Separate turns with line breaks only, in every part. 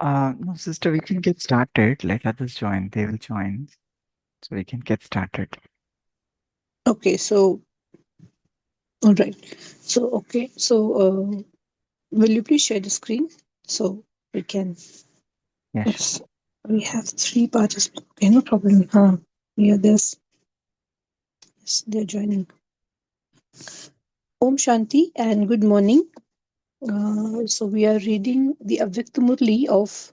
No, sister, we can get started. Let others join. They will join. So we can get started.
Okay, so all right. So okay, so will you please share the screen so we can?
Yeah, sure.
Yes, we have three participants. Okay, no problem. Yeah, there's yes, they're joining. Om Shanti and good morning. So we are reading the Avyakta Murli of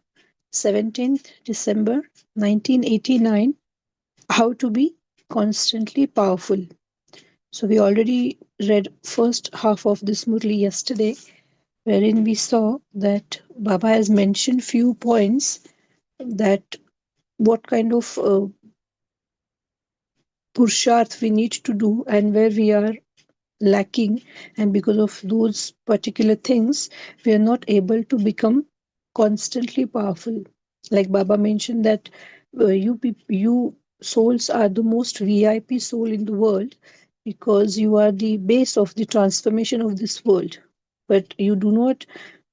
17th December 1989. How to be constantly powerful. So we already read first half of this Murli yesterday, wherein we saw that Baba has mentioned few points that what kind of purusharth we need to do and where we are lacking, and because of those particular things we are not able to become constantly powerful. Like Baba mentioned that you souls are the most VIP soul in the world because you are the base of the transformation of this world, but you do not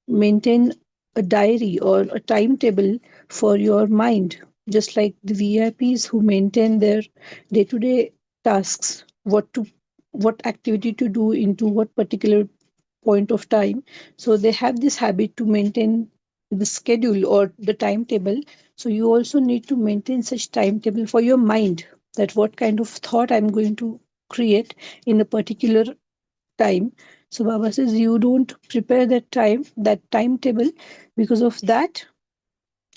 maintain a diary or a timetable for your mind, just like the VIPs who maintain their day-to-day tasks, what activity to do into what particular point of time. So they have this habit to maintain the schedule or the timetable. So you also need to maintain such timetable for your mind, that what kind of thought I'm going to create in a particular time. So Baba says you don't prepare that timetable. Because of that,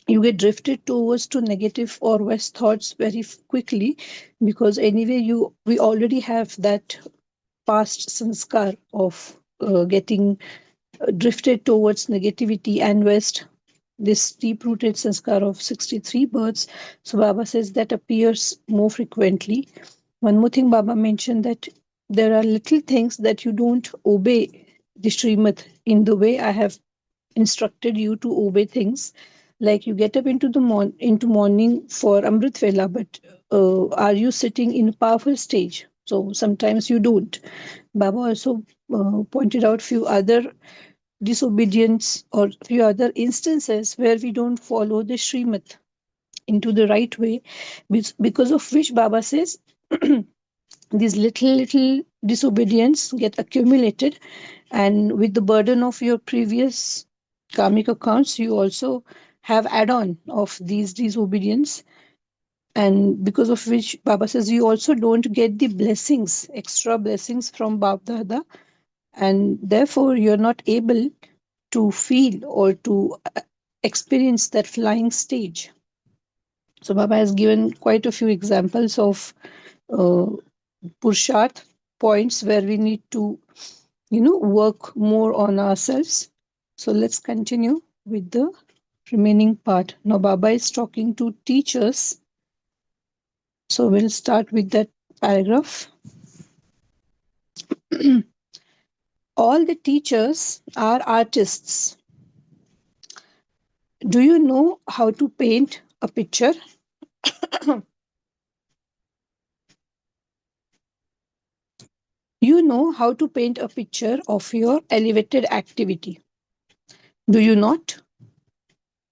you get drifted towards to negative or worse thoughts very quickly, because anyway we already have that past sanskar of getting drifted towards negativity and west, this deep rooted sanskar of 63 births. So Baba says that appears more frequently. One more thing Baba mentioned, that there are little things that you don't obey the Srimad in the way I have instructed you to obey things. Like you get up into the into morning for Amrit Vela, but are you sitting in a powerful stage? So sometimes you don't. Baba also pointed out few other disobedience or few other instances where we don't follow the Srimad into the right way, because of which Baba says these little disobedience get accumulated, and with the burden of your previous karmic accounts you also have add-on of these disobedience, and because of which Baba says you also don't get the blessings, extra blessings from Bab Dada, and therefore you're not able to feel or to experience that flying stage. So Baba has given quite a few examples of uh, Purusharth points where we need to, work more on ourselves. So let's continue with the remaining part. Now Baba is talking to teachers. So we'll start with that paragraph. All the teachers are artists. Do you know how to paint a picture? You know how to paint a picture of your elevated activity, do you not?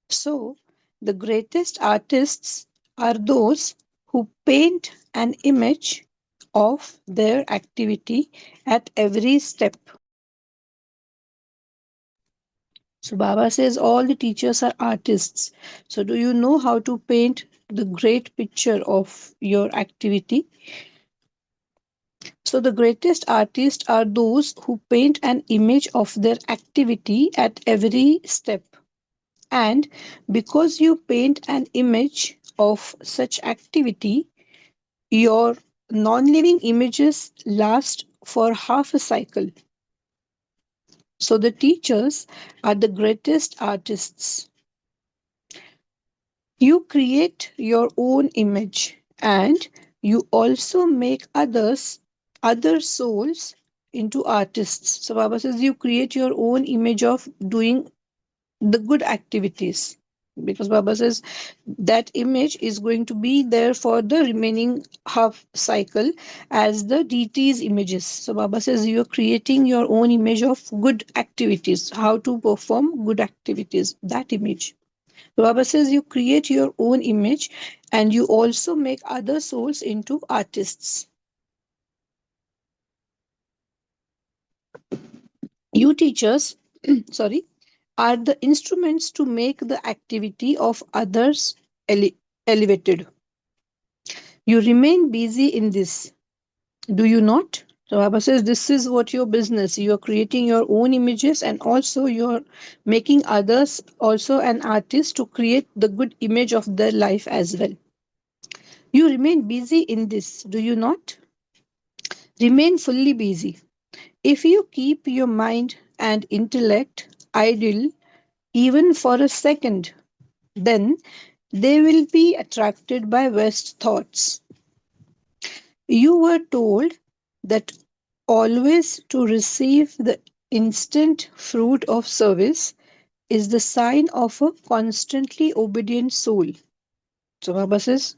So, the greatest artists are those who paint an image of their activity at every step. So, Baba says all the teachers are artists. So, do you know how to paint the great picture of your activity? So, the greatest artists are those who paint an image of their activity at every step. And because you paint an image of such activity, your non living images last for half a cycle. So the teachers are the greatest artists. You create your own image, and you also make other souls into artists. So Baba says you create your own image of doing the good activities, because Baba says that image is going to be there for the remaining half cycle as the deity's images. So Baba says you're creating your own image of good activities, how to perform good activities, that image. Baba says you create your own image and you also make other souls into artists. You teachers, sorry, are the instruments to make the activity of others elevated. You remain busy in this, do you not? So Baba says this is what your business. You are creating your own images and also you're making others also an artist to create the good image of their life as well. You remain busy in this, do you not? Remain fully busy. If you keep your mind and intellect idle even for a second, then they will be attracted by West thoughts. You were told that always to receive the instant fruit of service is the sign of a constantly obedient soul. So Baba says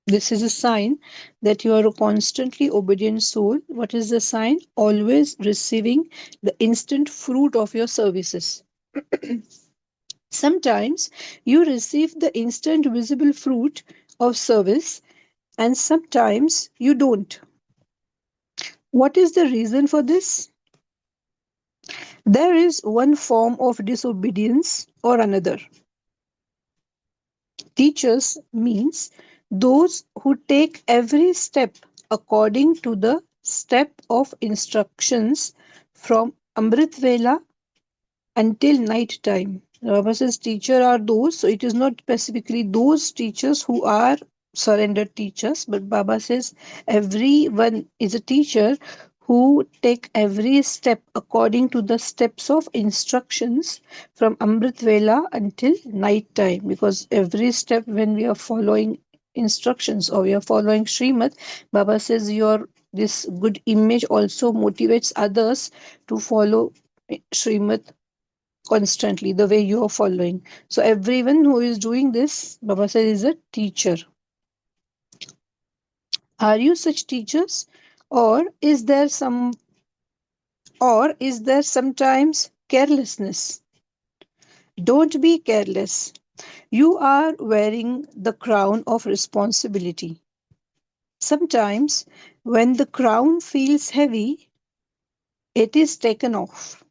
this is a sign that you are a constantly obedient soul. What is the sign? Always receiving the instant fruit of your services. Sometimes you receive the instant visible fruit of service and sometimes you don't. What is the reason for this? There is one form of disobedience or another. Teachers means those who take every step according to the step of instructions from Amrit Vela until night time. Baba says teacher are those, so it is not specifically those teachers who are surrendered teachers, but Baba says everyone is a teacher who take every step according to the steps of instructions from Amrit Vela until night time. Because every step when we are following instructions or we are following Srimad, Baba says your this good image also motivates others to follow Srimad constantly the way you are following. So everyone who is doing this, Baba said, is a teacher. Are you such teachers? Or is there some or is there sometimes carelessness? Don't be careless. You are wearing the crown of responsibility. Sometimes when the crown feels heavy, it is taken off.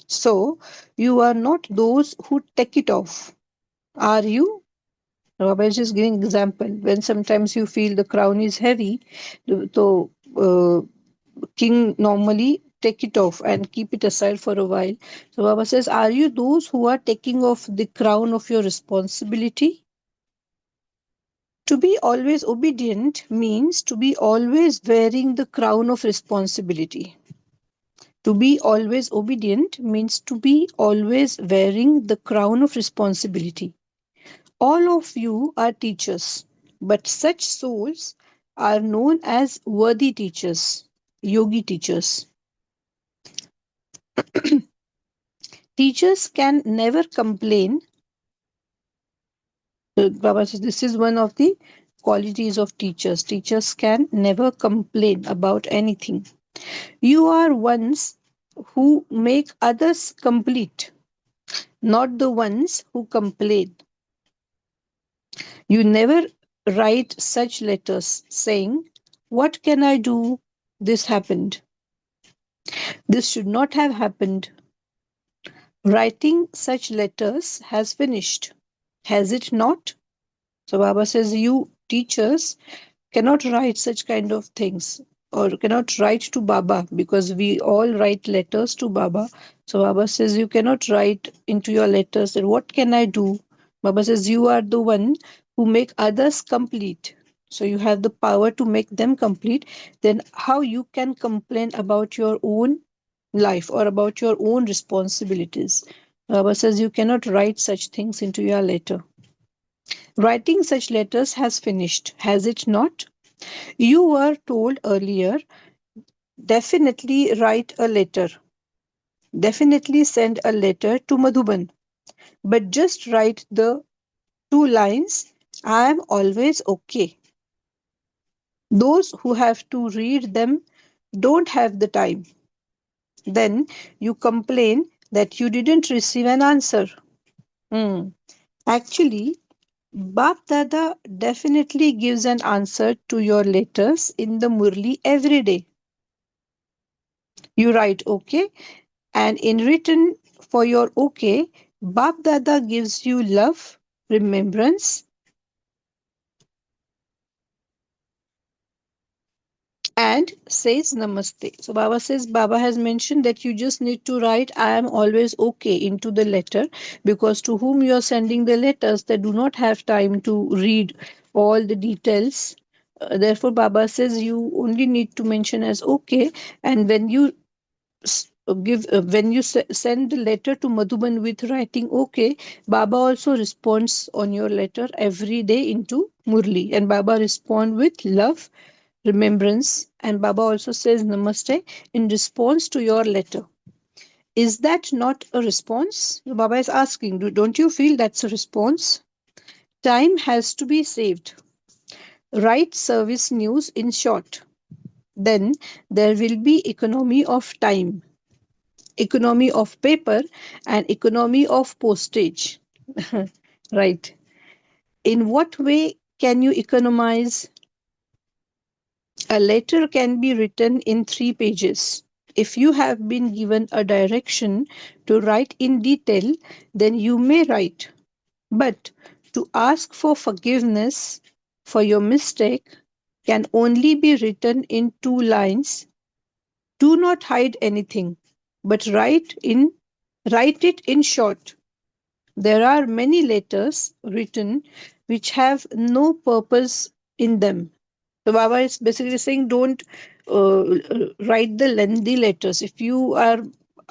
So you are not those who take it off. Are you? Baba is just giving example. When sometimes you feel the crown is heavy, so king normally take it off and keep it aside for a while. So Baba says, are you those who are taking off the crown of your responsibility? To be always obedient means to be always wearing the crown of responsibility. To be always obedient means to be always wearing the crown of responsibility. All of you are teachers, but such souls are known as worthy teachers, yogi teachers. Teachers can never complain. Baba says this is one of the qualities of teachers. Teachers can never complain about anything. You are ones who make others complete, not the ones who complain. You never write such letters saying, what can I do? This happened. This should not have happened. Writing such letters has finished. Has it not? So Baba says, you teachers cannot write such kind of things or cannot write to Baba because we all write letters to Baba. So Baba says, you cannot write into your letters that what can I do? Baba says, you are the one who make others complete. So you have the power to make them complete. Then how you can complain about your own life or about your own responsibilities? Baba says, you cannot write such things into your letter. Writing such letters has finished, has it not? You were told earlier, definitely write a letter. Definitely send a letter to Madhuban. But just write the two lines, I am always okay. Those who have to read them don't have the time. Then you complain that you didn't receive an answer. Hmm. Actually, Bap Dada definitely gives an answer to your letters in the Murli every day. You write okay, and in return for your okay, Bap Dada gives you love, remembrance, and says namaste. So Baba says, Baba has mentioned that you just need to write I am always okay into the letter, because to whom you are sending the letters, they do not have time to read all the details. Therefore, Baba says you only need to mention as okay, and when you send the letter to Madhuban with writing okay, Baba also responds on your letter every day into Murli, and Baba respond with love, remembrance, and Baba also says namaste in response to your letter. Is that not a response? Baba is asking, don't you feel that's a response? Time has to be saved. Write service news in short. Then there will be economy of time, economy of paper, and economy of postage. Right. In what way can you economize? A letter can be written in 3 pages. If you have been given a direction to write in detail, then you may write. But to ask for forgiveness for your mistake can only be written in 2 lines. Do not hide anything, but write it in short. There are many letters written which have no purpose in them. So Baba is basically saying don't write the lengthy letters. If you are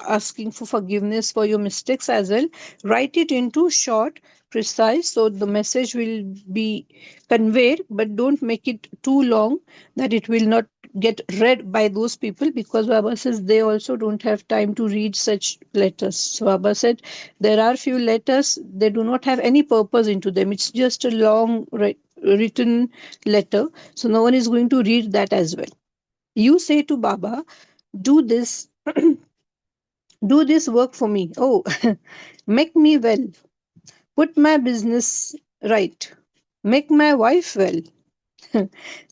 asking for forgiveness for your mistakes as well, write it into short, precise, so the message will be conveyed, but don't make it too long that it will not get read by those people, because Baba says they also don't have time to read such letters. So Baba said there are few letters, they do not have any purpose into them. It's just a long written letter, so no one is going to read that as well. You say to Baba, do this, do this work for me. Oh, make me well, put my business right, make my wife well.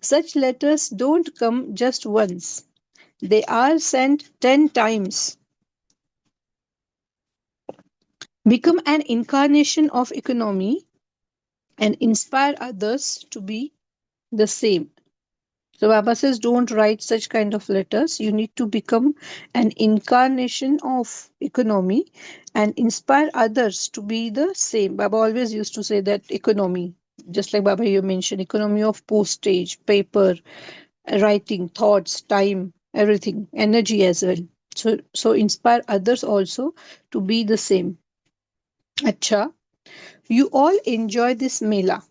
Such letters don't come just once, they are sent 10 times. Become an incarnation of economy and inspire others to be the same. So Baba says, don't write such kind of letters. You need to become an incarnation of economy and inspire others to be the same. Baba always used to say that economy, just like Baba you mentioned, economy of postage, paper, writing, thoughts, time, everything, energy as well. So inspire others also to be the same. Acha, you all enjoy this mela,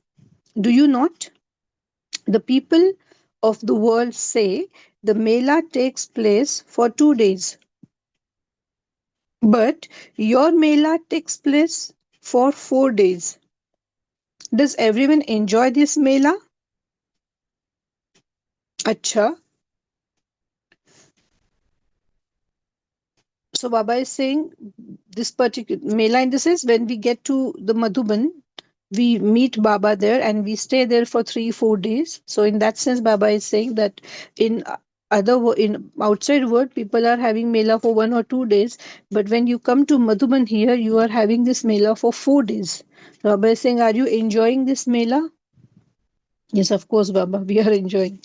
do you not? The people of the world say the Mela takes place for 2 days, but your Mela takes place for 4 days. Does everyone enjoy this Mela? Acha. So Baba is saying this particular Mela in the sense when we get to the Madhuban, we meet Baba there and we stay there for 3 4 days. So in that sense, Baba is saying that in in outside world people are having Mela for 1 or 2 days, but when you come to Madhuban here, you are having this Mela for 4 days. Baba is saying, are you enjoying this Mela? Yes, of course, Baba, we are enjoying.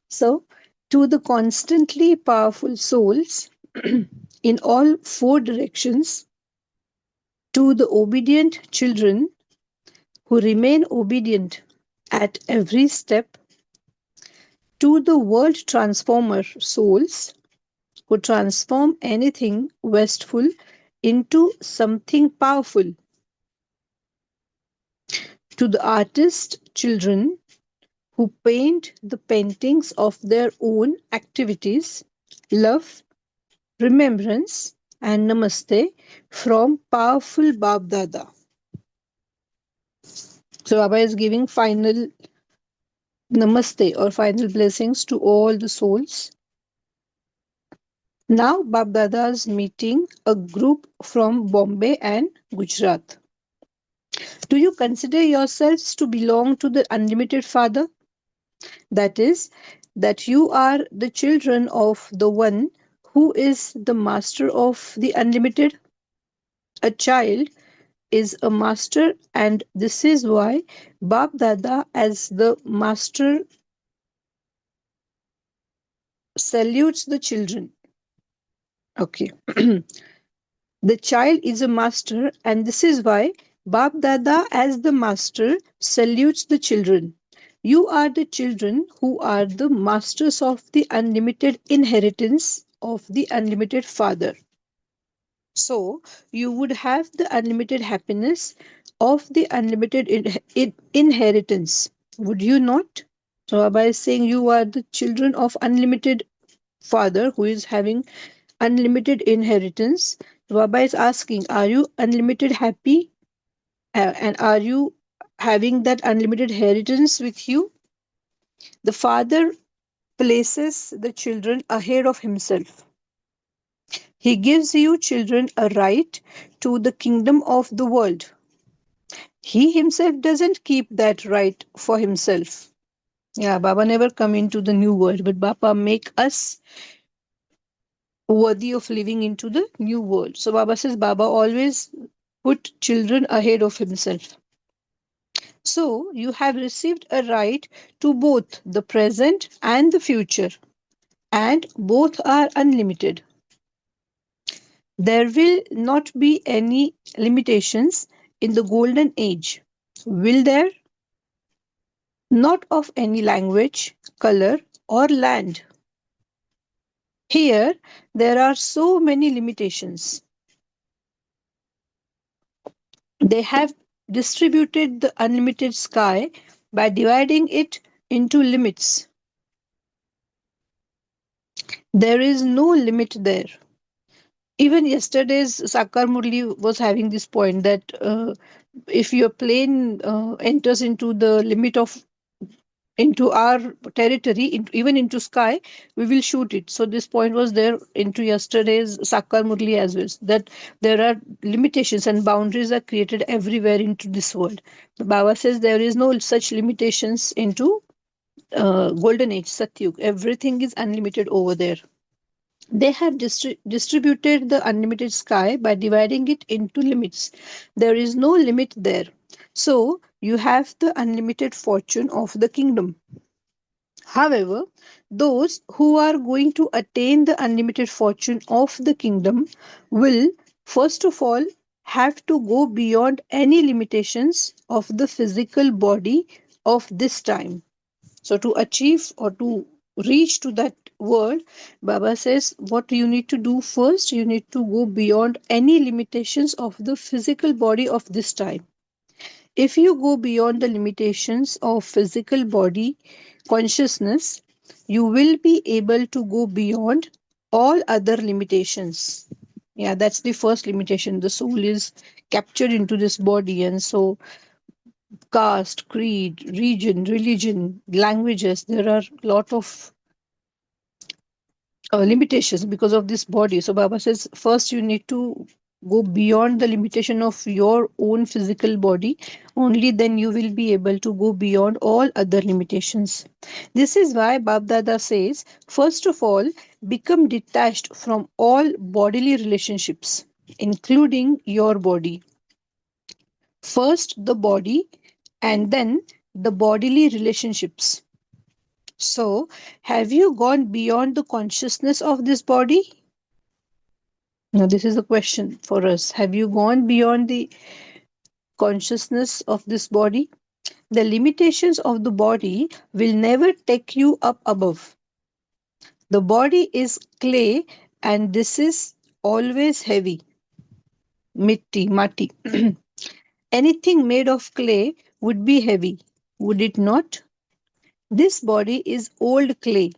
So, to the constantly powerful souls in all 4 directions, to the obedient children who remain obedient at every step, to the world transformer souls who transform anything wasteful into something powerful, to the artist children who paint the paintings of their own activities, love, remembrance, and namaste from powerful Bab Dada. So Baba is giving final namaste or final blessings to all the souls. Now Bab Dada's meeting a group from Bombay and Gujarat. Do you consider yourselves to belong to the unlimited Father? That is, that you are the children of the one who is the master of the unlimited. A child is a master, and this is why Bab Dada, as the master, salutes the children. Okay. The child is a master, and this is why Bab Dada, as the master, salutes the children. You are the children who are the masters of the unlimited inheritance of the unlimited Father. So, you would have the unlimited happiness of the unlimited inheritance. Would you not? So, by saying you are the children of unlimited Father who is having unlimited inheritance, Baba is asking, are you unlimited happy? And are you having that unlimited inheritance with you? The Father places the children ahead of himself. He gives you children a right to the kingdom of the world. He himself doesn't keep that right for himself. Yeah, Baba never come into the new world, but Baba make us worthy of living into the new world. So Baba says Baba always put children ahead of himself. So you have received a right to both the present and the future, and both are unlimited. There will not be any limitations in the golden age. Will there? Not of any language, color, or land. Here, there are so many limitations. They have distributed the unlimited sky by dividing it into limits. There is no limit there. Even yesterday's Sakar Murli was having this point that if your plane enters into the limit of into our territory, even into sky, we will shoot it. So this point was there into yesterday's Sakar Murli as well. That there are limitations and boundaries are created everywhere into this world. The Baba says there is no such limitations into golden age Satyug. Everything is unlimited over there. They have distributed the unlimited sky by dividing it into limits. There is no limit there. So you have the unlimited fortune of the kingdom. However, those who are going to attain the unlimited fortune of the kingdom will, first of all, have to go beyond any limitations of the physical body of this time. So, to achieve or to reach to that world, Baba says what you need to do first, you need to go beyond any limitations of the physical body of this time. If you go beyond the limitations of physical body consciousness, you will be able to go beyond all other limitations. Yeah, that's the first limitation. The soul is captured into this body, and so caste, creed, region, religion, languages, there are a lot of limitations because of this body. So Baba says first you need to go beyond the limitation of your own physical body. Only then you will be able to go beyond all other limitations. This is why Bab Dada says, first of all, become detached from all bodily relationships, including your body. First the body, and then the bodily relationships. So, have you gone beyond the consciousness of this body? Now, this is a question for us. Have you gone beyond the consciousness of this body? The limitations of the body will never take you up above. The body is clay, and this is always heavy. Mitti, mati. Anything made of clay would be heavy, would it not? This body is old clay.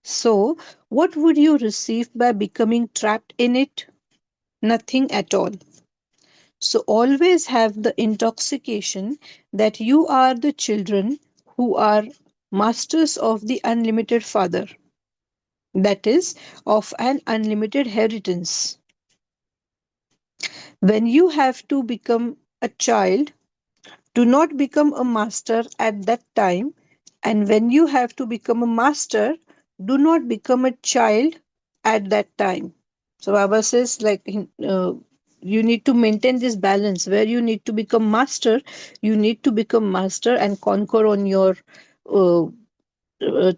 So, what would you receive by becoming trapped in it? Nothing at all. So, always have the intoxication that you are the children who are masters of the unlimited Father, that is, of an unlimited inheritance. When you have to become a child, Do not become a master at that time. And when you have to become a master, do not become a child at that time. So Baba says, like, you need to maintain this balance where you need to become master. You need to become master and conquer on your uh,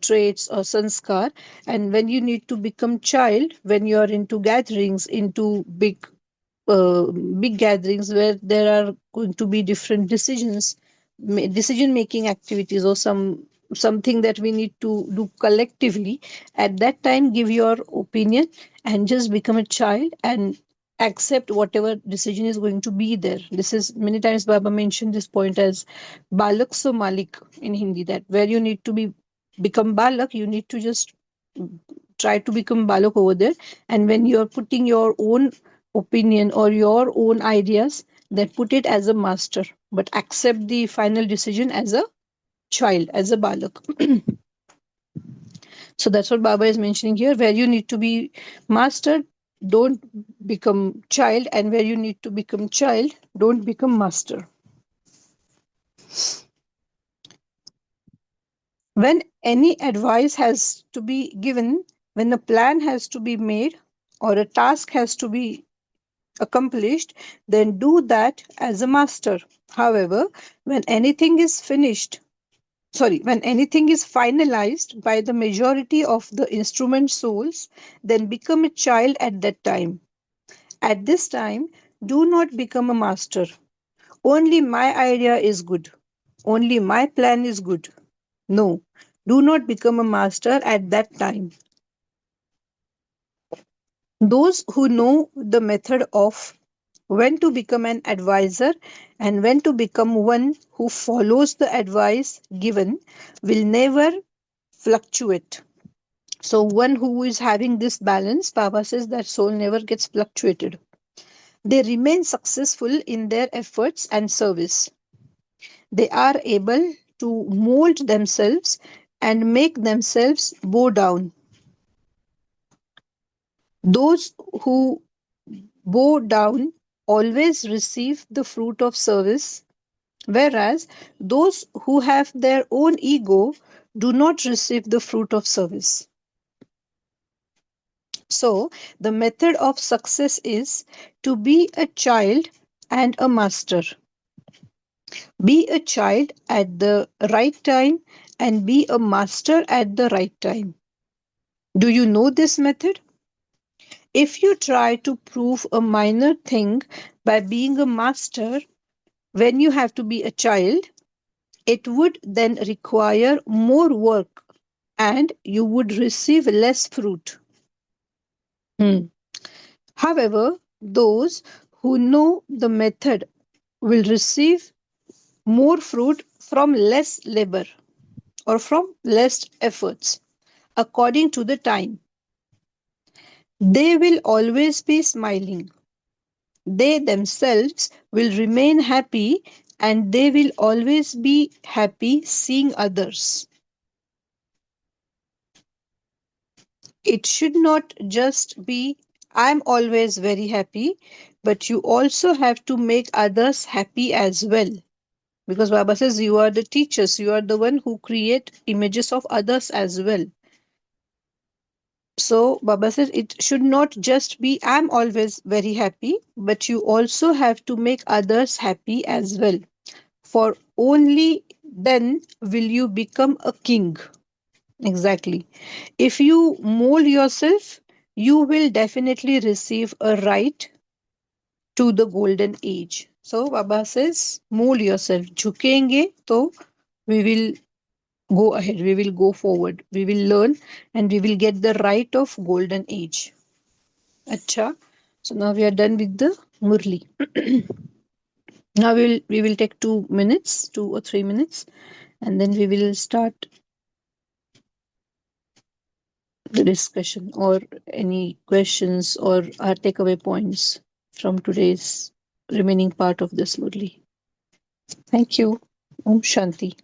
traits or sanskar. And when you need to become child, when you are into gatherings, into uh, big gatherings where there are going to be different decision making activities, or something that we need to do collectively, at that time give your opinion and just become a child and accept whatever decision is going to be there. This is many times Baba mentioned this point as balak so malik in Hindi, that where you need to be become balak, you need to just try to become balak over there. And when you're putting your own opinion or your own ideas, then put it as a master, but accept the final decision as a child, as a balak. So that's what Baba is mentioning here, where you need to be master, don't become child, and where you need to become child, don't become master. When any advice has to be given, when a plan has to be made, or a task has to be accomplished, then do that as a master. However, when anything is finished, when anything is finalized by the majority of the instrument souls, then become a child at that time. At this time, do not become a master. Only my idea is good. Only my plan is good. No, do not become a master at that time. Those who know the method of when to become an advisor and when to become one who follows the advice given will never fluctuate. So, one who is having this balance, Baba says that soul never gets fluctuated. They remain successful in their efforts and service. They are able to mold themselves and make themselves bow down. Those who bow down always receive the fruit of service, whereas those who have their own ego do not receive the fruit of service. So, the method of success is to be a child and a master. Be a child at the right time and be a master at the right time. Do you know this method? If you try to prove a minor thing by being a master when you have to be a child, it would then require more work and you would receive less fruit. Hmm. However, those who know the method will receive more fruit from less labor or from less efforts according to the time. They will always be smiling. They themselves will remain happy and they will always be happy seeing others. It should not just be, I'm always very happy, but you also have to make others happy as well. Because Baba says you are the teachers, you are the one who create images of others as well. So Baba says it should not just be, I'm always very happy, but you also have to make others happy as well. For only then will you become a king. Exactly. If you mold yourself, you will definitely receive a right to the golden age. So Baba says, mold yourself. Jhukenge, to we will go ahead, we will go forward, we will learn, and we will get the right of golden age. Acha. So now we are done with the Murli. Now we will take 2 minutes, 2 or 3 minutes, and then we will start the discussion or any questions or our takeaway points from today's remaining part of this Murli. Thank you. Om Shanti.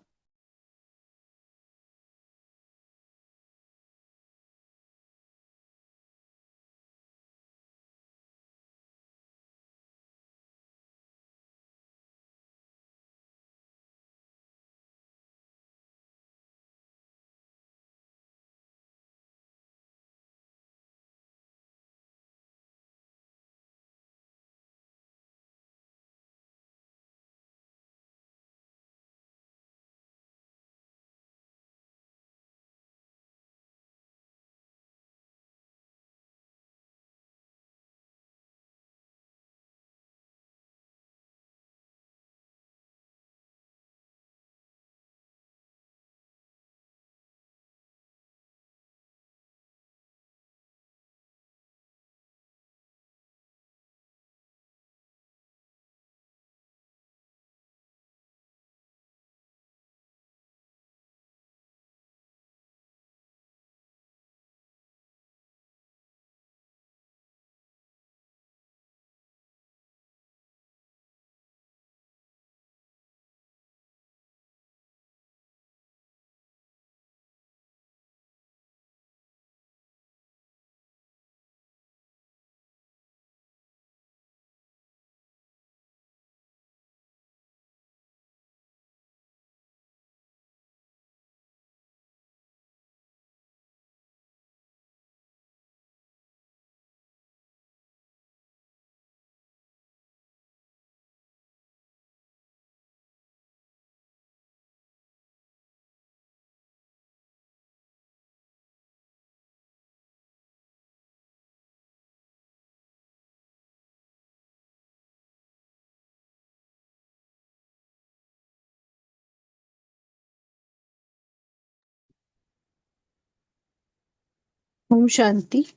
Om Shanti.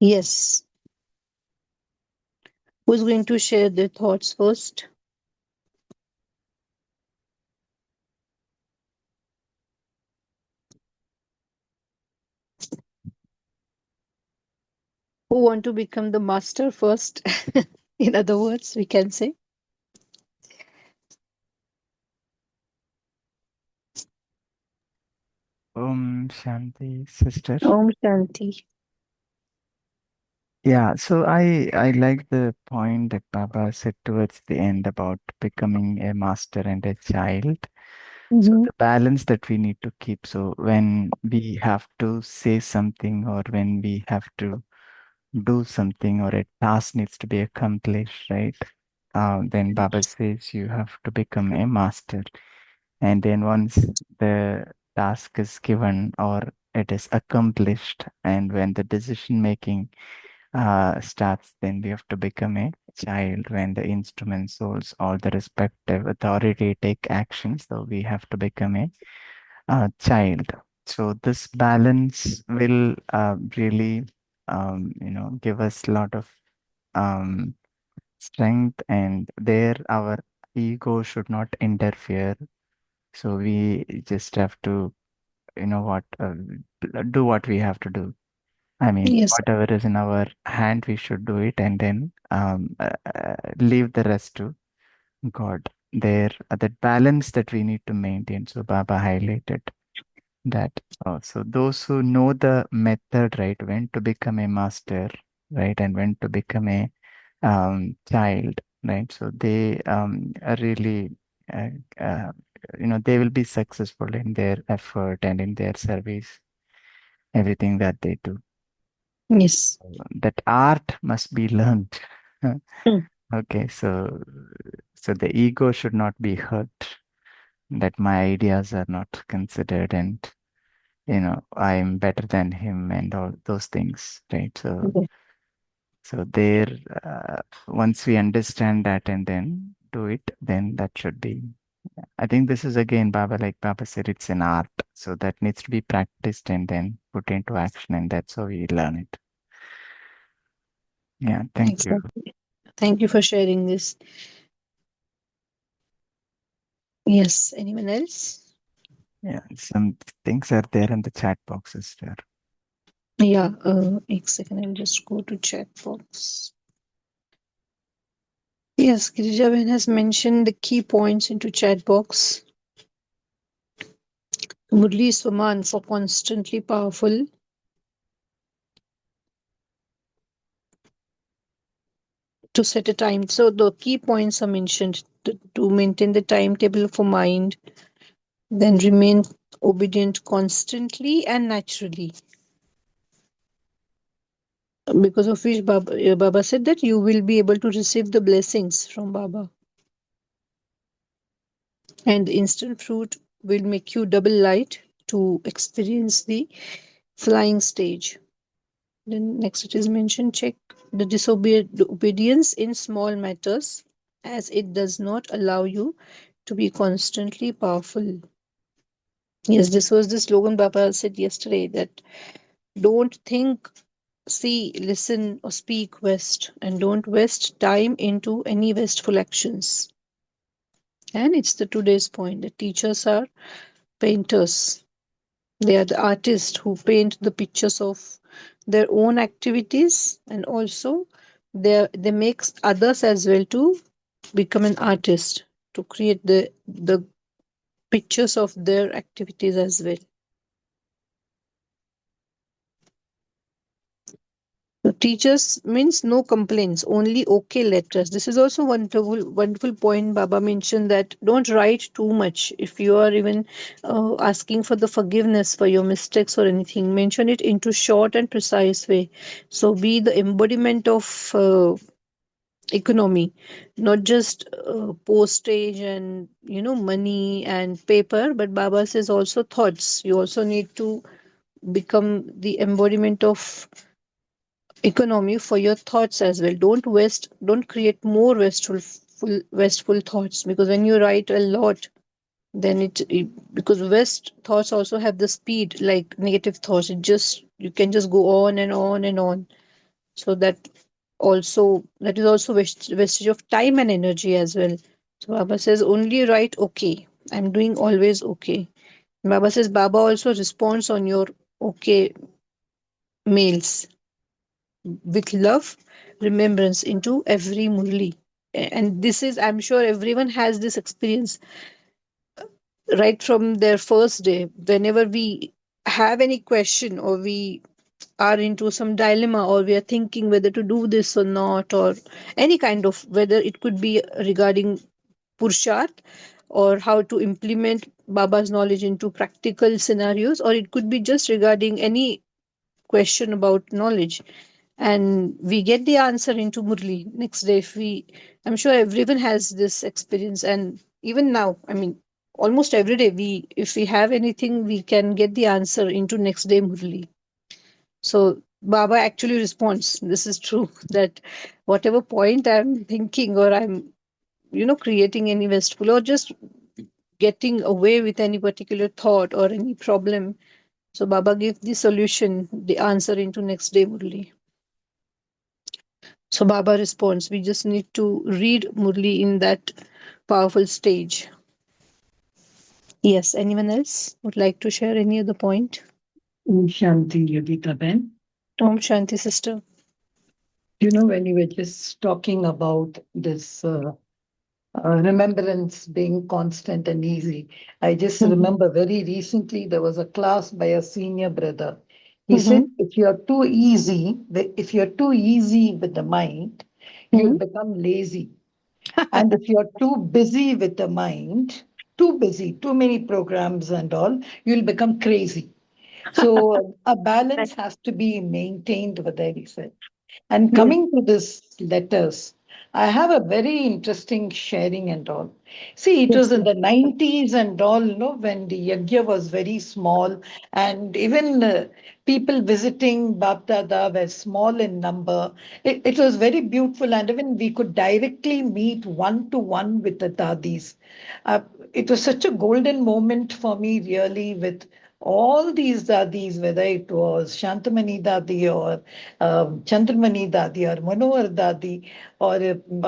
Yes. Who's going to share their thoughts first? Who want to become the master first? In other words, we can say.
Shanti, sister.
Om Shanti.
Yeah, so I like the point that Baba said towards the end about becoming a master and a child. So
Mm-hmm.
the balance that we need to keep. So when we have to say something or when we have to do something or a task needs to be accomplished, right? Then Baba says you have to become a master. And then once the task is given or it is accomplished, and when the decision making starts, then we have to become a child. When the instrument souls or the respective authority take action, so we have to become a child. So this balance will really, give us a lot of um, strength, and there our ego should not interfere. So we just have to, do what we have to do. I mean,
Yes.
whatever is in our hand, we should do it, and then leave the rest to God. There, that balance that we need to maintain. So Baba highlighted that. So those who know the method, right, when to become a master, right, and when to become a child, right. So they are really, uh, uh, they will be successful in their effort and in their service, everything that they do.
Yes.
That art must be learned.
Mm.
Okay, so the ego should not be hurt, that my ideas are not considered, and I'm better than him and all those things, right? So there, once we understand that and then do it, then that should be. I think this is again, Baba, like Baba said, it's an art, so that needs to be practiced and then put into action, and that's how we learn it. Yeah, thank you.
Exactly. Thank you for sharing this. Yes. Anyone else?
Yeah, some things are there in the chat boxes there.
Yeah. A second. I'll just go to chat box. Yes. Girija has mentioned the key points into chat box. Murli Swaman for constantly powerful to set a time. So the key points are mentioned to maintain the timetable for mind, then remain obedient constantly and naturally. Because of which Baba said that you will be able to receive the blessings from Baba. And the instant fruit will make you double light to experience the flying stage. Then next it is mentioned check the disobedience in small matters as it does not allow you to be constantly powerful. Yes, this was the slogan Baba said yesterday that don't think, see, listen, or speak West, and don't waste time into any wasteful actions. And it's the today's point. The teachers are painters. They are the artists who paint the pictures of their own activities, and also they make others as well to become an artist to create the pictures of their activities as well. So teachers means no complaints, only okay letters. This is also wonderful point. Baba mentioned that don't write too much. If you are even asking for the forgiveness for your mistakes or anything, mention it into short and precise way. So be the embodiment of economy, not just postage and money and paper. But Baba says also thoughts. You also need to become the embodiment of economy for your thoughts as well. Don't create more wasteful thoughts, because when you write a lot, then because west thoughts also have the speed like negative thoughts. It just you can just go on and on and on. So that is also wastage of time and energy as well. So Baba says only write okay. I'm doing always okay. Baba says Baba also responds on your okay mails with love, remembrance into every Murli. And this is, I'm sure everyone has this experience right from their first day. Whenever we have any question, or we are into some dilemma, or we are thinking whether to do this or not, or any kind of, whether it could be regarding Purshat, or how to implement Baba's knowledge into practical scenarios, or it could be just regarding any question about knowledge, and we get the answer into Murli next day. If we, I'm sure everyone has this experience, and even now, I mean, almost every day, we, if we have anything, we can get the answer into next day Murli. So Baba actually responds. This is true that whatever point I'm thinking, or I'm, creating any vestful, or just getting away with any particular thought or any problem. So Baba gives the solution, the answer into next day Murli. So Baba responds. We just need to read Murli in that powerful stage. Yes, anyone else would like to share any other point?
Om Shanti, Yogita Ben.
Om Shanti, sister.
When you were just talking about this remembrance being constant and easy, I just
Mm-hmm.
remember very recently there was a class by a senior brother. He said,
Mm-hmm.
if you're too easy with the mind, you'll become lazy. And if you're too busy with the mind, too busy, too many programs and all, you'll become crazy. So a balance has to be maintained over there, he said. And
Yes.
coming to this letters, I have a very interesting sharing and all. See, it
Yes.
was in
Yes.
the 90s and all, when the yajna was very small, and even people visiting Bapdada were small in number. It was very beautiful, and even we could directly meet one to one with the dadis. Uh, it was such a golden moment for me, really, with all these dadis, whether it was Shantamani Dadi or Chandramani Dadi or Manohar Dadi or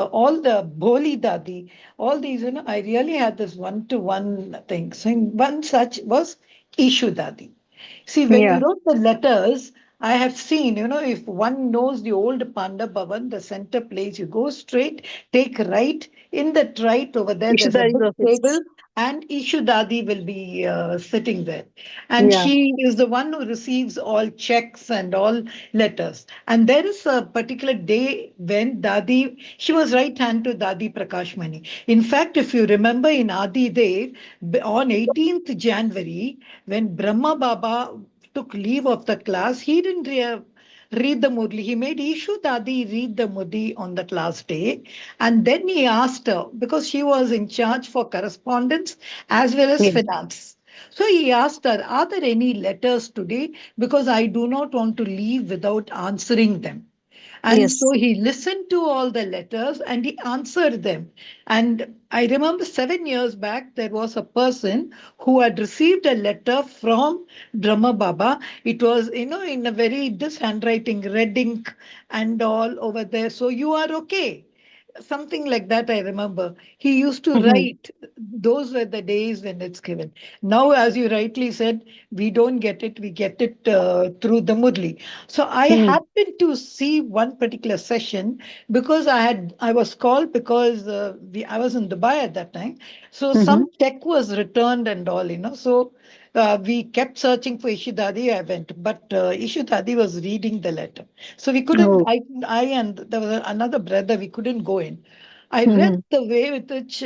all the Bholi Dadi, all these, I really had this one-to-one thing. So one such was Ishu Dadi. See, when we
Yeah.
wrote the letters, I have seen, if one knows the old Panda Bhavan, the center place, you go straight, take right. In that right over there, there's a
Ishadari's
big table,
office.
and Ishu Dadi will be sitting there. And
Yeah.
she is the one who receives all checks and all letters. And there is a particular day when Dadi, she was right hand to Dadi Prakashmani. In fact, if you remember in Adi Dev, on 18th January, when Brahma Baba took leave of the class, he didn't read the Murli. He made Ishu Dadi read the Murli on that last day. And then he asked her, because she was in charge for correspondence as well as
Yeah.
finance. So he asked her, are there any letters today? Because I do not want to leave without answering them. And so
Yes.
he listened to all the letters and he answered them. And I remember 7 years back, there was a person who had received a letter from Brahma Baba. It was, in a very, this handwriting, red ink and all over there. So you are okay. Something like that, I remember. He used to
Mm-hmm.
write. Those were the days when it's given. Now, as you rightly said, we don't get it. We get it through the Murli. So I happened to see one particular session because I was called because I was in Dubai at that time. So
Mm-hmm.
some check was returned and all. So we kept searching for Ishidadi. I went, but Ishidadi was reading the letter. So we couldn't,
Oh.
I and there was another brother, we couldn't go in. I read
Mm-hmm.
the way with which,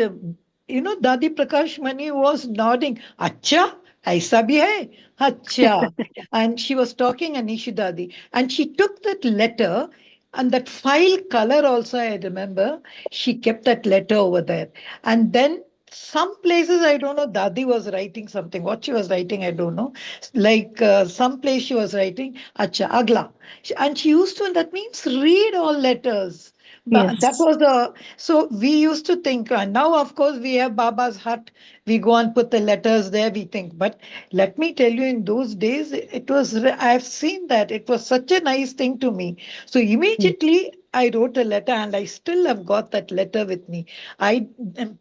Dadi Prakash Mani was nodding, Acha, aisa bhi hai, Acha. And she was talking Anishi Dadi. And she took that letter and that file color also, I remember, she kept that letter over there. And then some places, I don't know, Dadi was writing something. What she was writing, I don't know. Like some place she was writing, Acha, Agla. And she used to, that means read all letters. But that
Yes.
was the, so we used to think, now of course we have Baba's hut, we go and put the letters there, we think. But let me tell you, in those days, it was, I've seen that, it was such a nice thing to me. So
Yes.
immediately I wrote a letter, and I still have got that letter with me. I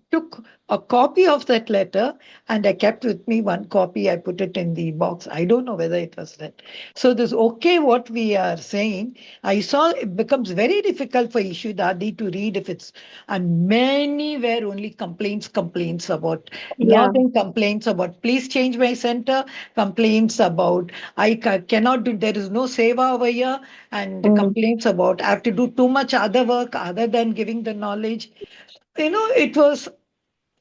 took a copy of that letter and I kept with me one copy. I put it in the box. I don't know whether it was read. So this okay, what we are saying, I saw it becomes very difficult for Ishu Dadi to read if it's, and many were only complaints about,
Yeah.
logging complaints about, please change my center, complaints about, cannot do, there is no seva over here, and
Mm.
complaints about, I have to do too much other work other than giving the knowledge. It was,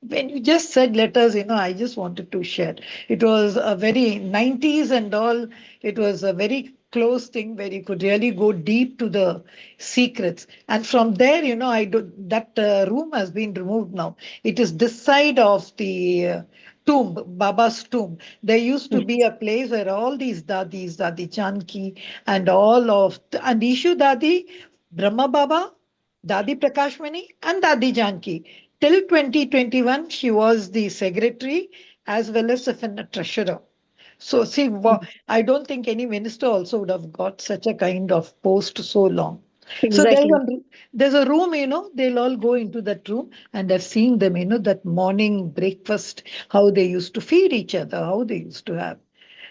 when you just said letters, I just wanted to share. It was a very 90s and all. It was a very close thing where you could really go deep to the secrets. And from there, I do that room has been removed now. It is this side of the tomb, Baba's tomb. There used to be a place where all these dadis, Dadi Chanki, and all of, and Ishu Dadi, Brahma Baba, Dadi Prakashmani, and Dadi Janki. Till 2021, she was the secretary as well as a treasurer. So, see, I don't think any minister also would have got such a kind of post so long. So
Exactly.
there's a room, they'll all go into that room, and I've seen them, that morning breakfast, how they used to feed each other, how they used to have.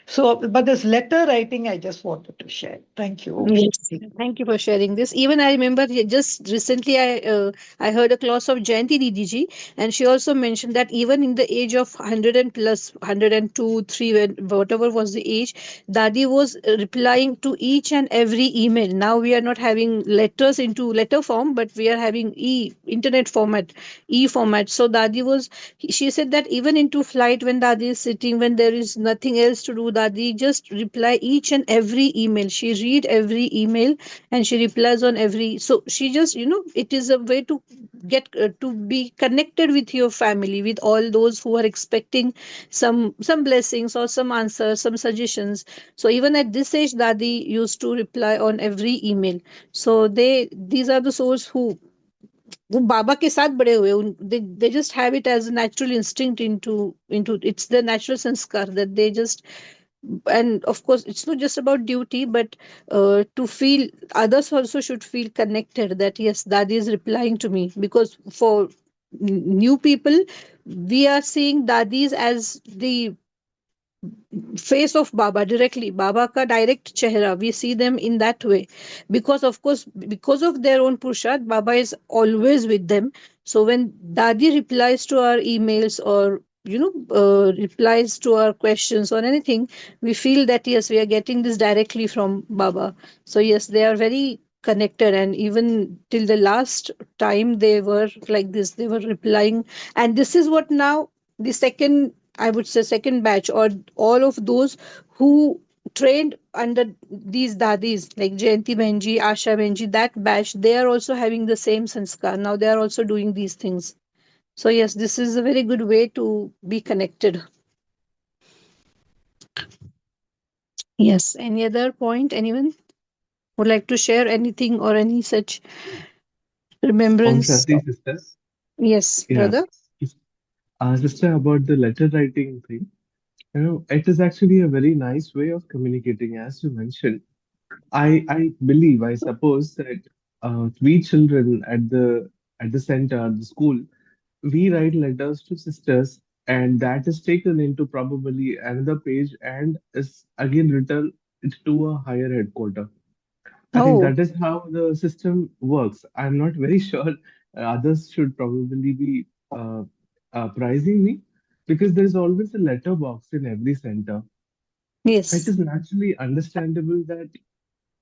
So, but this letter writing, I just wanted to share. Thank you, Om
Yes,
Shanti.
thank you for sharing this. Even I remember just recently I heard a class of Jayanti Didi ji, and she also mentioned that even in the age of 100 and plus 102, 3, whatever was the age, Dadi was replying to each and every email. Now we are not having letters into letter form, but we are having internet format, format. So Dadi was, she said that even into flight, when Dadi is sitting, when there is nothing else to do, Dadi just reply each and every email. She read every email and she replies on every. So she just, it is a way to get to be connected with your family, with all those who are expecting some blessings or some answers, some suggestions. So even at this age, Dadi used to reply on every email. So these are the souls who वो बाबा के साथ बड़े हुए they just have it as a natural instinct into it's the natural sanskar that they just, and of course it's not just about duty, but to feel others also should feel connected, that yes, dadi is replying to me. Because for new people, we are seeing dadis as the face of baba directly, baba ka direct chehra, we see them in that way. Because of course, because of their own purushart, baba is always with them. So when dadi replies to our emails, or replies to our questions or anything, we feel that yes, we are getting this directly from baba. So yes, they are very connected, and even till the last time they were like this, they were replying. And this is what now the second, I would say, second batch, or all of those who trained under these dadis like Jayanti Benji, Asha Benji, that batch, they are also having the same sanskar. Now they are also doing these things. So yes, this is a very good way to be connected. Yes. Any other point? Anyone would like to share anything or any such
Om
remembrance?
Shanti, sister.
Yes,
Yeah.
brother.
Sister, about the letter writing thing, it is actually a very nice way of communicating, as you mentioned. I believe, I suppose that we children at the center, at the school, we write letters to sisters, and that is taken into probably another page and is again written to a higher headquarter. I think
Oh,
that is how the system works. I'm not very sure. Others should probably be pricing me because there's always a letter box in every center. It
yes,
is naturally understandable that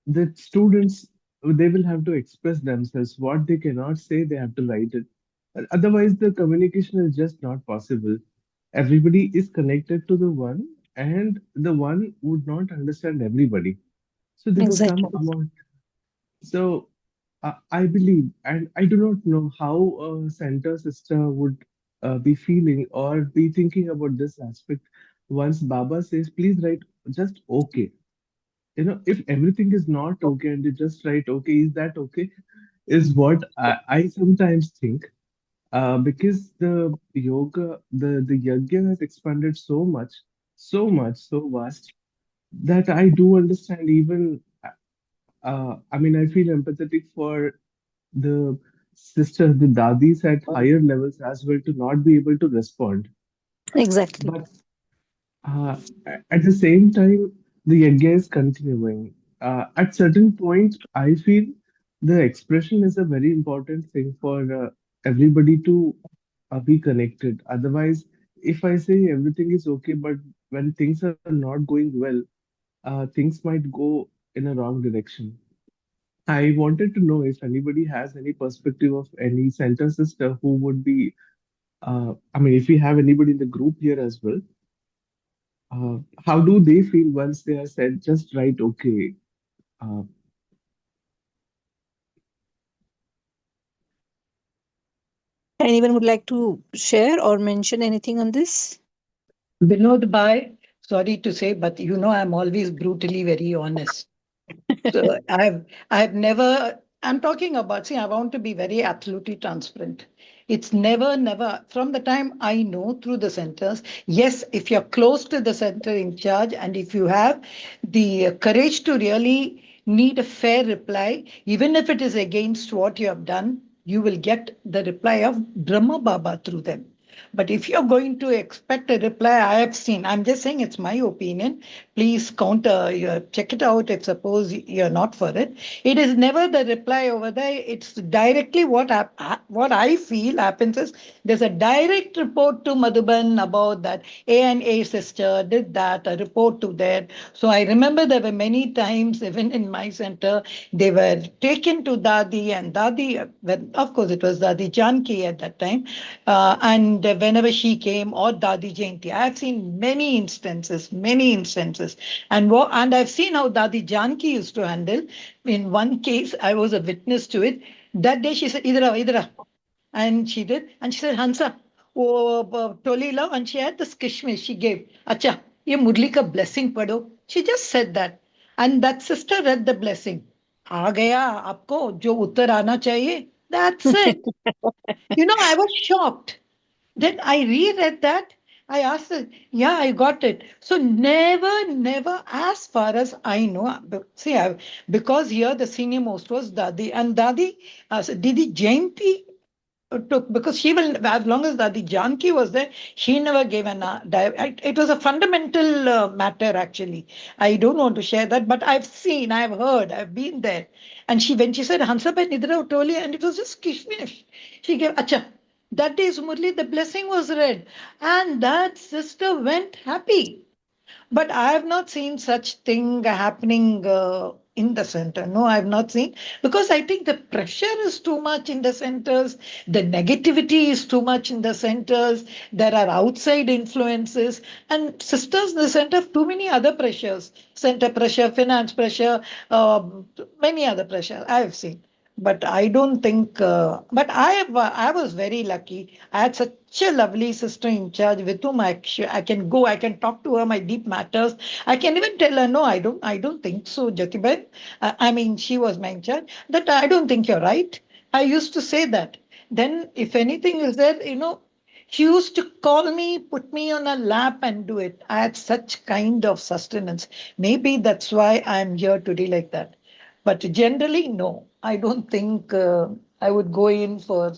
the students, they will have to express themselves. What they cannot say, they have to write it. Otherwise, the communication is just not possible. Everybody is connected to the one, and the one would not understand everybody. So there was some
exactly.
amount. So I believe, and I do not know how a center sister would be feeling or be thinking about this aspect once Baba says, please write just okay. If everything is not okay and you just write okay, is that okay? is what I sometimes think. Because the yoga, the yajna has expanded so much, so vast that I do understand even. I mean, I feel empathetic for the sisters, the dadis at higher levels as well to not be able to respond.
Exactly.
But uh, at the same time, the yajna is continuing. At certain point, I feel the expression is a very important thing for everybody to be connected. Otherwise, if I say everything is okay, but when things are not going well, things might go in a wrong direction. I wanted to know if anybody has any perspective of any center sister who would be, I mean, if we have anybody in the group here as well, how do they feel once they are said just right, okay? Uh,
Anyone would like to share or mention anything on this?
Vinod Bhai, sorry to say, but you know I'm always brutally very honest. So I've never, I'm talking about, see, I want to be very absolutely transparent. It's never from the time I know through the centers. Yes, if you're close to the center in charge and if you have the courage to really need a fair reply, even if it is against what you have done, you will get the reply of Brahma Baba through them. But if you're going to expect a reply, I have seen, I'm just saying it's my opinion. Please counter, check it out if suppose you're not for it. It is never the reply over there. It's directly what I feel happens is there's a direct report to Madhuban about that A and A sister did that, a report to that. So I remember there were many times, even in my center, they were taken to Dadi and Dadi, well, of course it was Dadi Janki at that time, and whenever she came or Dadi Jayanti, I have seen many instances, and I've seen how Dadi Janki used to handle. In one case, I was a witness to it. That day she said, "Idra, idra," and she did, and she said, "Hansa, oh, Toli love," and she had this kishmish she gave. Acha, ye Murli ka blessing pado. She just said that, and that sister read the blessing. आ गया आपको जो उत्तर आना चाहिए. That's it. You know, I was shocked. Then I reread that. I asked her, yeah, I got it. So never, as far as I know, see, because here the senior most was Dadi, and Dadi, Didi Jayanti took because she will as long as Dadi Janki was there, she never gave an it was a fundamental matter actually. I don't want to share that, but I've seen, I've heard, I've been there, and she when she said Hansabai Nidra Utoli, and it was just kishmish. She gave acha. That day, Murli, the blessing was read, and that sister went happy. But I have not seen such thing happening in the center. No, I have not seen because I think the pressure is too much in the centers. The negativity is too much in the centers. There are outside influences and sisters in the center have too many other pressures. Center pressure, finance pressure, many other pressure I have seen. But I don't think. But I was very lucky. I had such a lovely sister in charge with whom I can go. I can talk to her my deep matters. I can even tell her, no, I don't. I don't think so, Jyotibai. I mean, she was my in charge. That I don't think you're right. I used to say that. Then, if anything is there, she used to call me, put me on a lap, and do it. I had such kind of sustenance. Maybe that's why I'm here today like that. But generally, no, I don't think I would go in for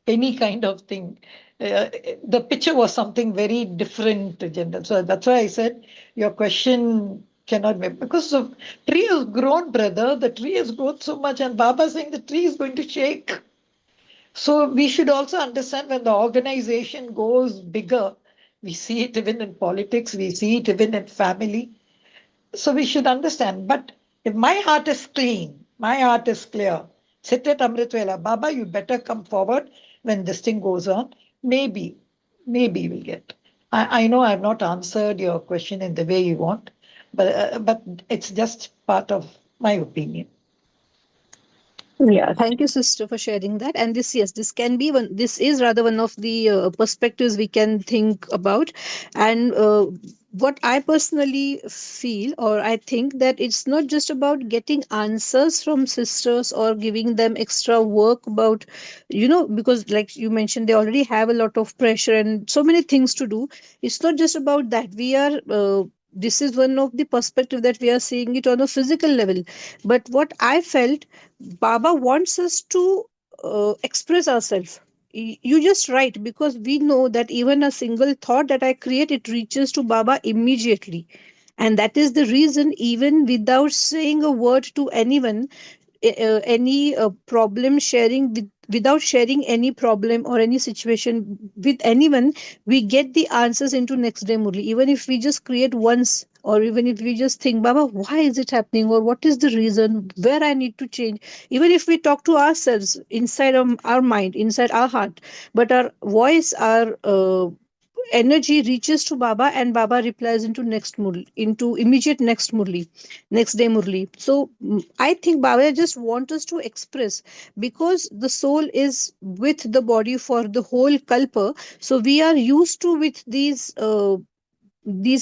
any kind of thing. The picture was something very different, general. So that's why I said your question cannot be because of tree has grown, brother. The tree has grown so much, and Baba saying the tree is going to shake. So we should also understand when the organization goes bigger, we see it even in politics, we see it even in family. So we should understand. But if my heart is clean, my heart is clear, sit at Amritvela, Baba, you better come forward when this thing goes on. Maybe we'll get. I know I've not answered your question in the way you want, but it's just part of my opinion.
Yeah, thank you, sister, for sharing that. And this, yes, this can be one. This is rather one of the perspectives we can think about. And what I personally feel, or I think, that it's not just about getting answers from sisters or giving them extra work about, because like you mentioned, they already have a lot of pressure and so many things to do. It's not just about that. We are. This is one of the perspective that we are seeing it on a physical level. But what I felt, Baba wants us to express ourselves. You just write, because we know that even a single thought that I create, it reaches to Baba immediately. And that is the reason, even without saying a word to anyone, any problem sharing without sharing any problem or any situation with anyone, we get the answers into next day Murli. Even if we just create once, or even if we just think, Baba, why is it happening, or what is the reason, where I need to change. Even if we talk to ourselves inside our mind, inside our heart, but our voice, our energy reaches to Baba, and Baba replies into next Murli, into immediate next Murli, next day Murli. So I think Baba just wants us to express, because the soul is with the body for the whole kalpa. So we are used to with these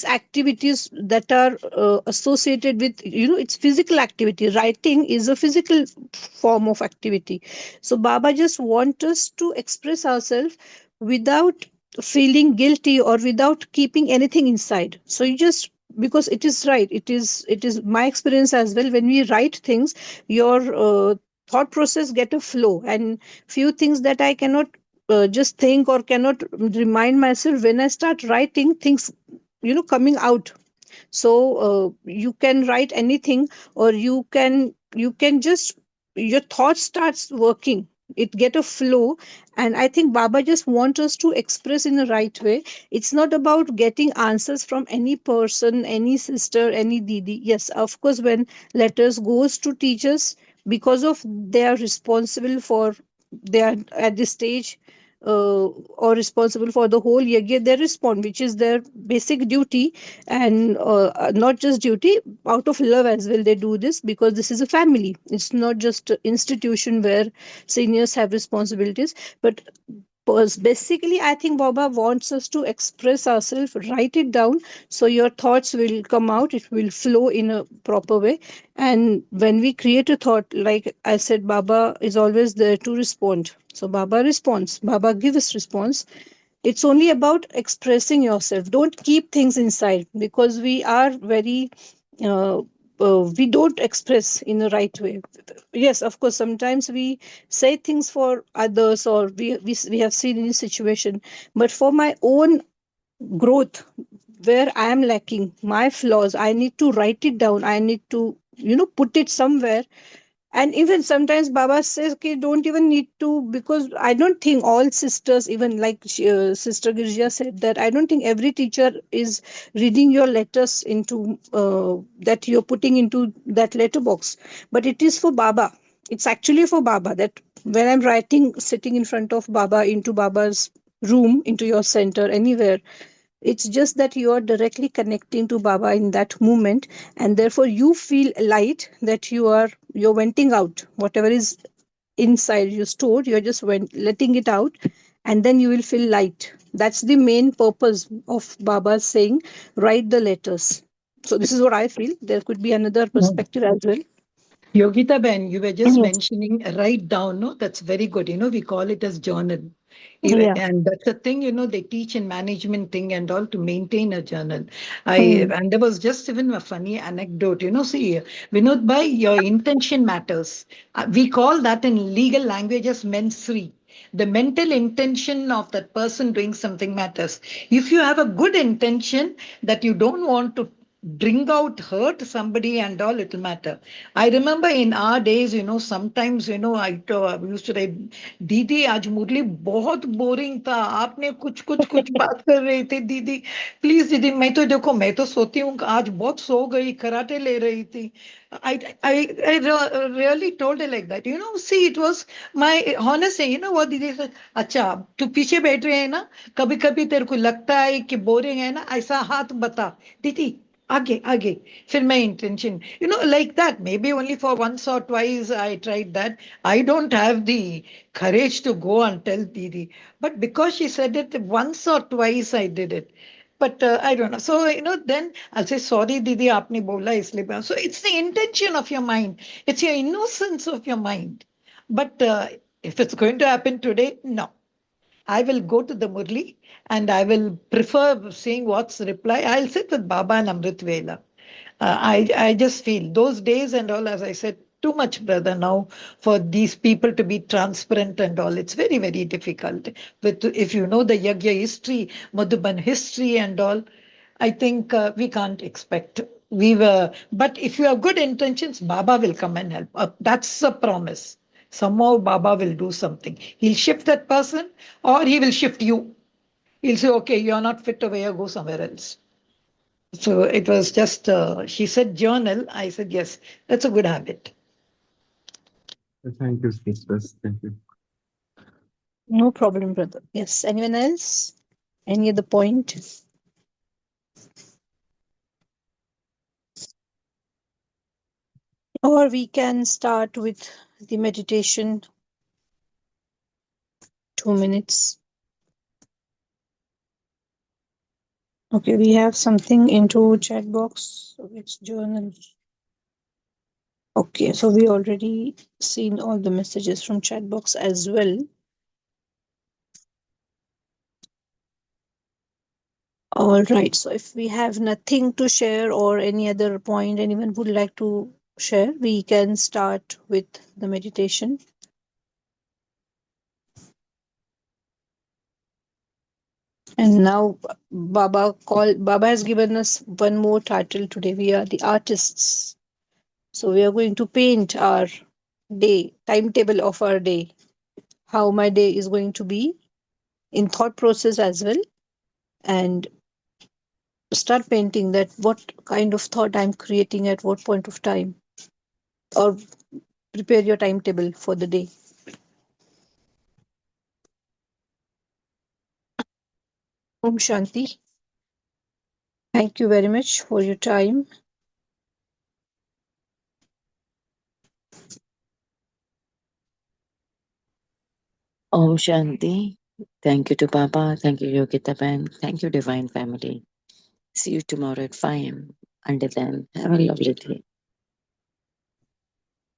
activities that are associated with, it's physical activity. Writing is a physical form of activity. So Baba just wants us to express ourselves without feeling guilty or without keeping anything inside. So you just, because it is right, it is my experience as well. When we write things, your thought process get a flow, and few things that I cannot just think or cannot remind myself, when I start writing things, coming out. So you can write anything, or you can just, your thought starts working, it get a flow. And I think Baba just wants us to express in the right way. It's not about getting answers from any person, any sister, any didi. Yes, of course, when letters goes to teachers, because of they are responsible for, they are at this stage, or responsible for the whole yajna, they respond, which is their basic duty. And not just duty, out of love as well they do this, because this is a family, it's not just an institution where seniors have responsibilities. But basically, I think Baba wants us to express ourselves, write it down, so your thoughts will come out, it will flow in a proper way. And when we create a thought, like I said, Baba is always there to respond. So Baba responds, Baba gives response. It's only about expressing yourself. Don't keep things inside, because we are very uh, we don't express in the right way. Yes, of course, sometimes we say things for others, or we have seen in a situation. But for my own growth, where I am lacking, my flaws, I need to write it down, I need to put it somewhere. And even sometimes Baba says, okay, don't even need to, because I don't think all sisters, even like Sister Girja said, that I don't think every teacher is reading your letters into that you're putting into that letterbox. But it is for Baba. It's actually for Baba, that when I'm writing, sitting in front of Baba, into Baba's room, into your center, anywhere, it's just that you are directly connecting to Baba in that moment, and therefore you feel light, that you're venting out whatever is inside you stored. You're just letting it out, and then you will feel light. That's the main purpose of Baba saying, write the letters. So this is what I feel. There could be another perspective as well.
Yogita Ben, you were just
Yes.
mentioning write down, no? That's very good. We call it as journal.
Yeah.
And that's the thing, they teach in management thing and all to maintain a journal.
Mm.
And there was just even a funny anecdote, see, Vinod Bhai, your intention matters. We call that in legal language as mensri. The mental intention of that person doing something matters. If you have a good intention that you don't want to bring out hurt somebody and all, it'll matter. I remember in our days, sometimes, I used to say, दीदी आज मुरली बहुत boring था, आपने कुछ कुछ कुछ बात कर रही थी दीदी, प्लीज दीदी, मैं तो देखो, मैं तो सोती हूँ आज बहुत सो गई, कराटे ले रही थी. I really told her like that. See, it was my honest saying. What दीदी said, अच्छा तू पीछे बैठ रहे है ना, कभी कभी तेरे को लगता है कि बोरिंग है ना, ऐसा हाथ बता दीदी, आगे फिर मैं intention, like that. Maybe only for once or twice I tried that. I don't have the courage to go and tell Didi, but because she said it once or twice, I did it. But I don't know. So then I'll say sorry, Didi, आपने बोला इसलिए. So it's the intention of your mind. It's your innocence of your mind. But if it's going to happen today, no. I will go to the Murli and I will prefer seeing what's the reply. I'll sit with Baba and Amrit Vela. I just feel those days and all, as I said, too much, brother, now for these people to be transparent and all. It's very, very difficult. But if you know the Yagya history, Madhuban history and all, I think we can't expect. But if you have good intentions, Baba will come and help. That's a promise. Somehow Baba will do something. He'll shift that person or he will shift you. He'll say, okay, you're not fit over here, go somewhere else. So it was just, she said journal. I said, yes, that's a good habit.
Thank you, sisters. Thank you.
No problem, brother. Yes. Anyone else? Any other point? Or we can start with the meditation. 2 minutes. Okay, we have something into chat box. So it's journal. Okay, so we already seen all the messages from chat box as well. All right, so if we have nothing to share or any other point anyone would like to share, we can start with the meditation. And now Baba has given us one more title today. We are the artists. So we are going to paint our day, timetable of our day, how my day is going to be in thought process as well, and start painting that what kind of thought I'm creating at what point of time, or prepare your timetable for the day. Om Shanti. Thank you very much for your time.
Om Shanti. Thank you to Baba. Thank you, Yogita Ben. Thank you, Divine Family. See you tomorrow at 5 a.m. Until then, have a lovely day.